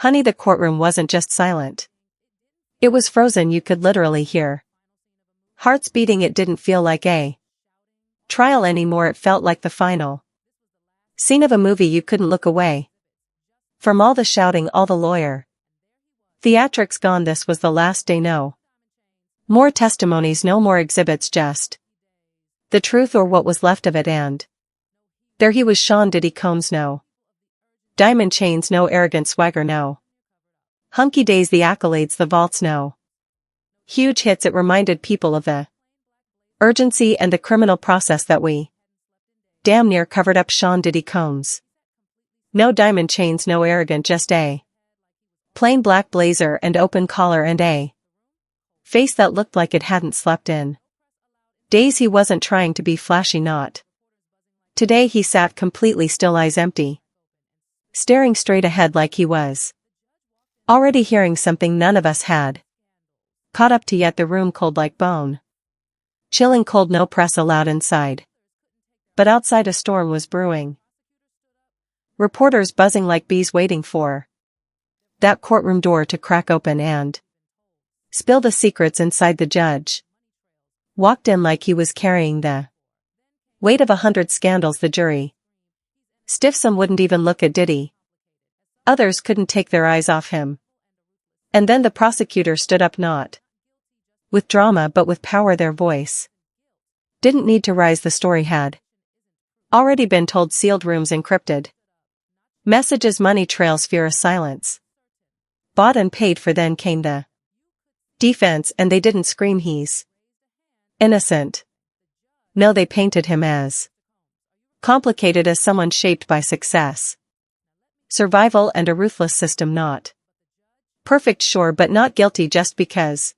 Honey, the courtroom wasn't just silent. It was frozen, you could literally hear hearts beating. It didn't feel like a trial anymore, it felt like the final scene of a movie. You couldn't look away from all the shouting, all the lawyer theatrics gone. This was the last day. No more testimonies, no more exhibits, just the truth or what was left of it. And there he was, Sean Diddy Combs. No diamond chains, no arrogant swagger, no hunky days, the accolades, the vaults, no huge hits. It reminded people of the urgency and the criminal process that we damn near covered up. Sean Diddy Combs. No diamond chains, no arrogant, just a plain black blazer and open collar and a face that looked like it hadn't slept in days. He wasn't trying to be flashy, not today. He sat completely still, eyes empty, staring straight ahead like he was already hearing something none of us had caught up to yet. The room cold like bone, chilling cold, no press allowed inside. But outside a storm was brewing. Reporters buzzing like bees waiting for that courtroom door to crack open and spill the secrets inside. The judge walked in like he was carrying the weight of 100 scandals. The jury stiff, some wouldn't even look at Diddy. Others couldn't take their eyes off him. And then the prosecutor stood up, not with drama but with power. Their voice didn't need to rise, the story had already been told. Sealed rooms, encrypted messages, money trails, fear, a silence bought and paid for. Then came the defense, and they didn't scream he's innocent. No, they painted him as complicated, as someone shaped by success, survival, and a ruthless system. Not perfect, sure, but not guilty just because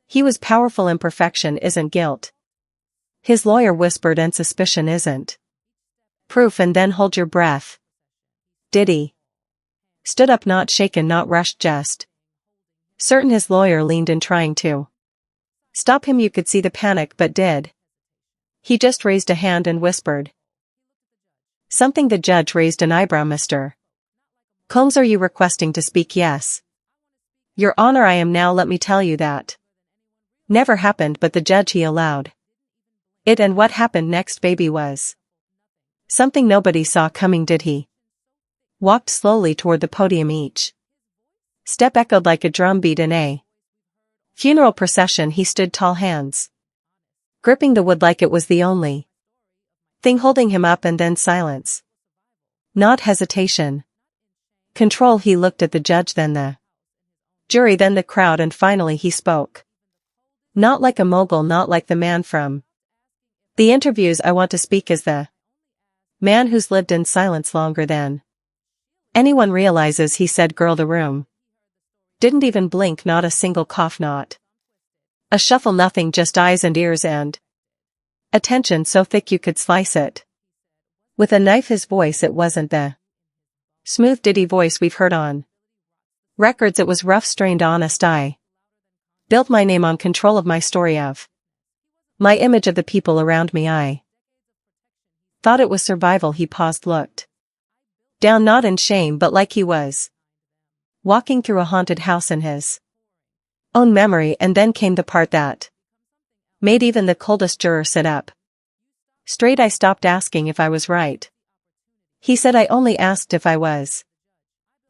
he was powerful. Imperfection isn't guilt, his lawyer whispered, and suspicion isn't proof. And then hold your breath. Diddy stood up, not shaken, not rushed, just certain. His lawyer leaned in, trying to stop him. You could see the panic, but did he just raised a hand and whispered something? The judge raised an eyebrow. Mr. Combs, are you requesting to speak? Yes, Your Honor, I am. Now let me tell you that never happened, but the judge, he allowed it. And what happened next, baby, was something nobody saw coming. Did he walked slowly toward the podium. Each step echoed like a drum beat in a funeral procession. He stood tall, hands gripping the wood like it was the only thing holding him up. And then silence, not hesitation, control. He looked at the judge, then the jury, then the crowd, and finally he spoke. Not like a mogul, not like the man from the interviews. I want to speak as the man who's lived in silence longer than anyone realizes, he said. Girl, the room didn't even blink, not a single cough, not a shuffle, nothing, just eyes and ears and attention so thick you could slice it with a knife. His voice, it wasn't the smooth Diddy voice we've heard on records. It was rough, strained, honest. I built my name on control of my story, of my image, of the people around me. I thought it was survival. He paused, looked down, not in shame but like he was walking through a haunted house in his own memory. And then came the part that made even the coldest juror sit up straight. I stopped asking if I was right, he said. I only asked if I was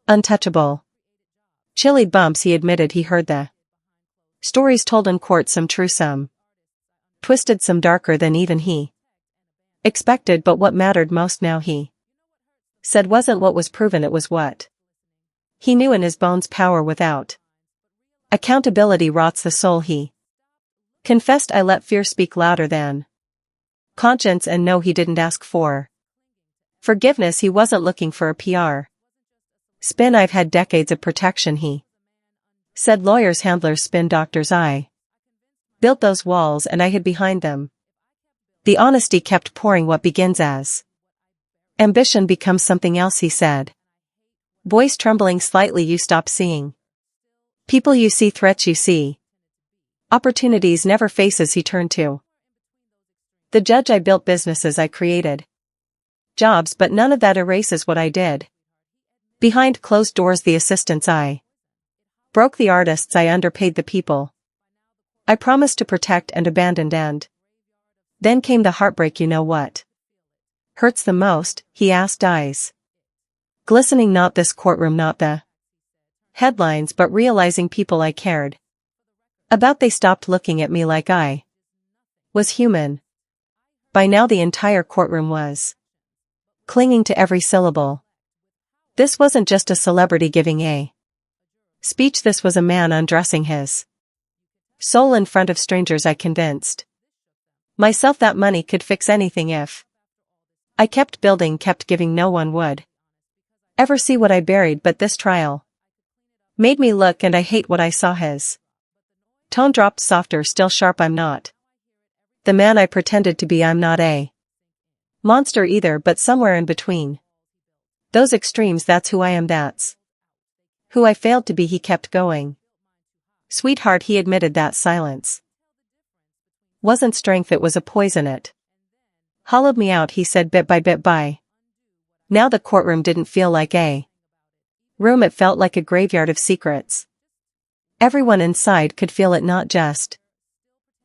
untouchable. Chilly bumps, he admitted. He heard the stories told in court, some true, some twisted, some darker than even he expected. But what mattered most now, he said, wasn't what was proven, it was what he knew in his bones. Power without accountability rots the soul, he confessed. I let fear speak louder than conscience. And no, he didn't ask for forgiveness. He wasn't looking for a PR spin. I've had decades of protection, he said. Lawyers, handlers, spin doctors. I built those walls and I hid behind them. The honesty kept pouring. What begins as ambition becomes something else, he said, voice trembling slightly. You stop seeing people, you see threats, you see opportunities, never faces. He turned to the judge. I built businesses, I created jobs, but none of that erases what I did Behind closed doors the assistants I broke the artists, I underpaid the people I promised to protect and abandoned, and then came the heartbreak. You know what hurts the most? He asked, eyes glistening. Not this courtroom, not the headlines, but realizing people I cared about, they stopped looking at me like I was human. By now the entire courtroom was clinging to every syllable. This wasn't just a celebrity giving a speech, this was a man undressing his soul in front of strangers. I convinced myself that money could fix anything if I kept building, kept giving. No one would ever see what I buried, but this trial made me look, and I hate what I saw. His tone dropped softer, still sharp. I'm not the man I pretended to be. I'm not a monster either, but somewhere in between those extremes, that's who I am, that's who I failed to be. He kept going. Sweetheart, he admitted that silence wasn't strength, it was a poison. It hollowed me out, he said, bit by bit. By now the courtroom didn't feel like a room, it felt like a graveyard of secrets. Everyone inside could feel it, not just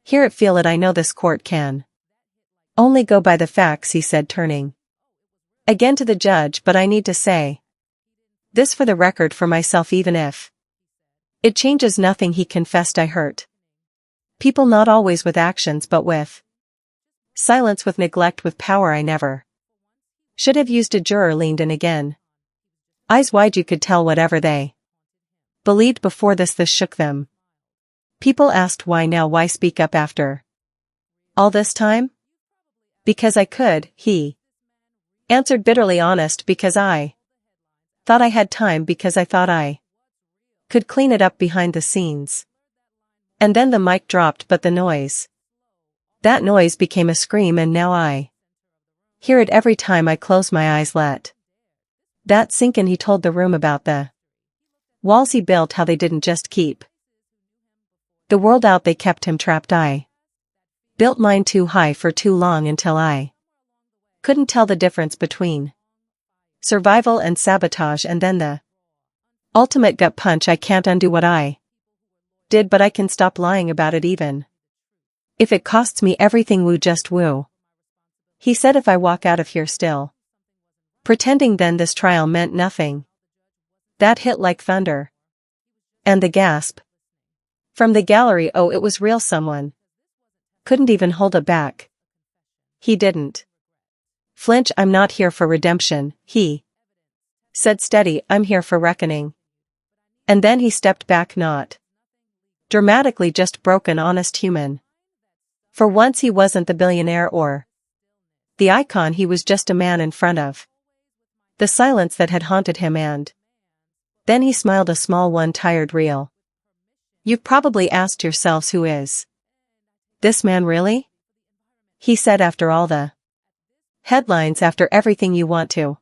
hear it, feel it. I know this court can only go by the facts, he said, turning again to the judge, but I need to say this for the record, for myself, even if it changes nothing. He confessed, I hurt people, not always with actions, but with silence, with neglect, with power. I never should have used. A juror leaned in again, eyes wide. You could tell whatever they believed before this shook them. People asked why now, why speak up after all this time? Because I could, he answered bitterly, honest, because I thought I had time, because I thought I could clean it up behind the scenes. And then the mic dropped, but the noise, that noise became a scream, and now I hear it every time I close my eyes. Let that sink in. He told the room about the walls he built, how they didn't just keep the world out, they kept him trapped. I built mine too high for too long, until I couldn't tell the difference between survival and sabotage, and then the ultimate gut punch. I can't undo what I did, but I can stop lying about it, even if it costs me everything. Woo, just woo, he said. If I walk out of here still pretending, then this trial meant nothing. That hit like thunder. And the gasp from the gallery, oh, it was real. Someone couldn't even hold it back. He didn't flinch. I'm not here for redemption, he said steady. I'm here for reckoning. And then he stepped back, not dramatically, just broken, honest, human. For once he wasn't the billionaire or the icon, he was just a man in front of the silence that had haunted him. And then he smiled, a small one, tired, real. You've probably asked yourselves, who is this man really? He said, after all the headlines, after everything, you want to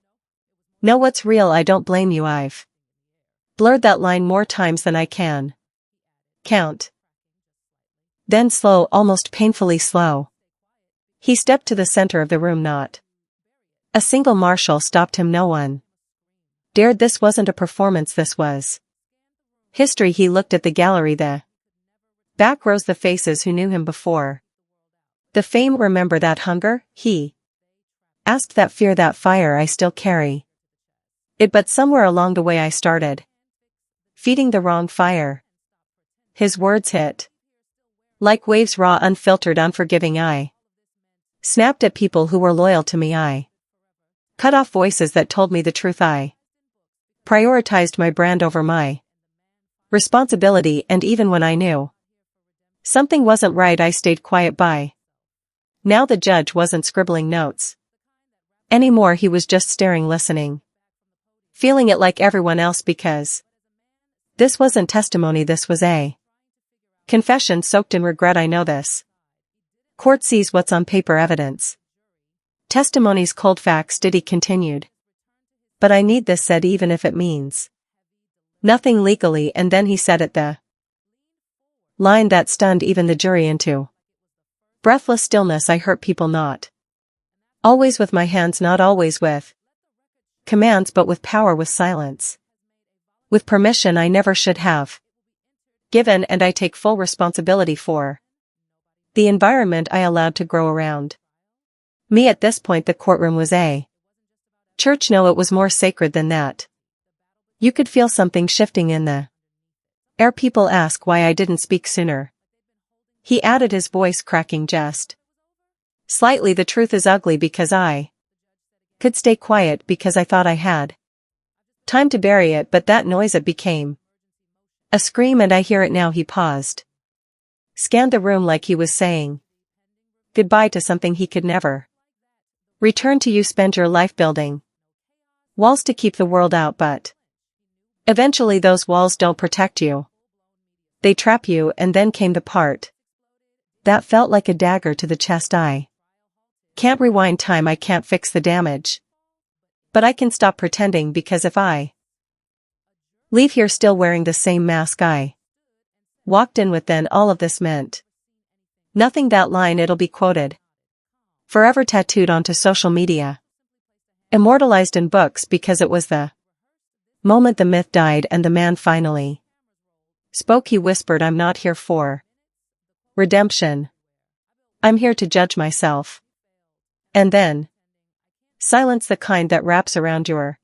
know what's real. I don't blame you. I've blurred that line more times than I can count. Then slow, almost painfully slow, he stepped to the center of the room. Not a single marshal stopped him. No one dared. This wasn't a performance, this was history. He looked at the gallery. The back rows, the faces who knew him before the fame. Remember that hunger? He asked. That fear, that fire. I still carry it, but somewhere along the way I started feeding the wrong fire. His words hit like waves, raw, unfiltered, unforgiving. I snapped at people who were loyal to me. I cut off voices that told me the truth. I prioritized my brand over my responsibility, and even when I knew something wasn't right, I stayed quiet. By now the judge wasn't scribbling notes anymore. He was just staring, listening, feeling it like everyone else, because this wasn't testimony, this was a confession soaked in regret. I know this court sees what's on paper, evidence, testimonies, cold facts. Diddy continued. But I need this said, even if it means nothing legally. And then he said it, the line that stunned even the jury into breathless stillness. I hurt people, not always with my hands, not always with commands but with power with silence. With permission I never should have given, and I take full responsibility for the environment I allowed to grow around me. At this point the courtroom was a church. No, it was more sacred than that. You could feel something shifting in the air. People ask why I didn't speak sooner. He added, his voice cracking just slightly. The truth is ugly because I could stay quiet because I thought I had time to bury it, but that noise, it became a scream, and I hear it now. He paused, scanned the room like he was saying goodbye to something he could never return to. You spend your life building walls to keep the world out, but eventually those walls don't protect you. They trap you. And then came the part that felt like a dagger to the chest. I can't rewind time, I can't fix the damage, but I can stop pretending, because if I leave here still wearing the same mask I walked in with, then all of this meant nothing. That line, it'll be quoted forever, tattooed onto social media, immortalized in books, because it was the moment the myth died and the man finally spoke. He whispered, I'm not here for redemption. I'm here to judge myself. And then silence, the kind that wraps around your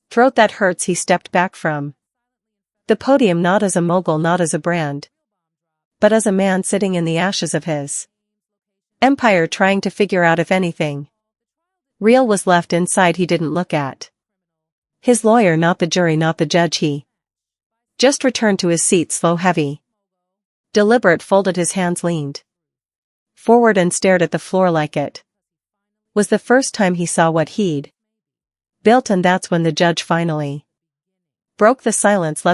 throat, that hurts. He stepped back from the podium, not as a mogul, not as a brand, but as a man sitting in the ashes of his empire, trying to figure out if anything real was left inside. He didn't look at his lawyer, not the jury, not the judge. He just returned to his seat, slow, heavy, deliberate, folded his hands, leaned forward and stared at the floor like it was the first time he saw what he'd built. And that's when the judge finally broke the silence, let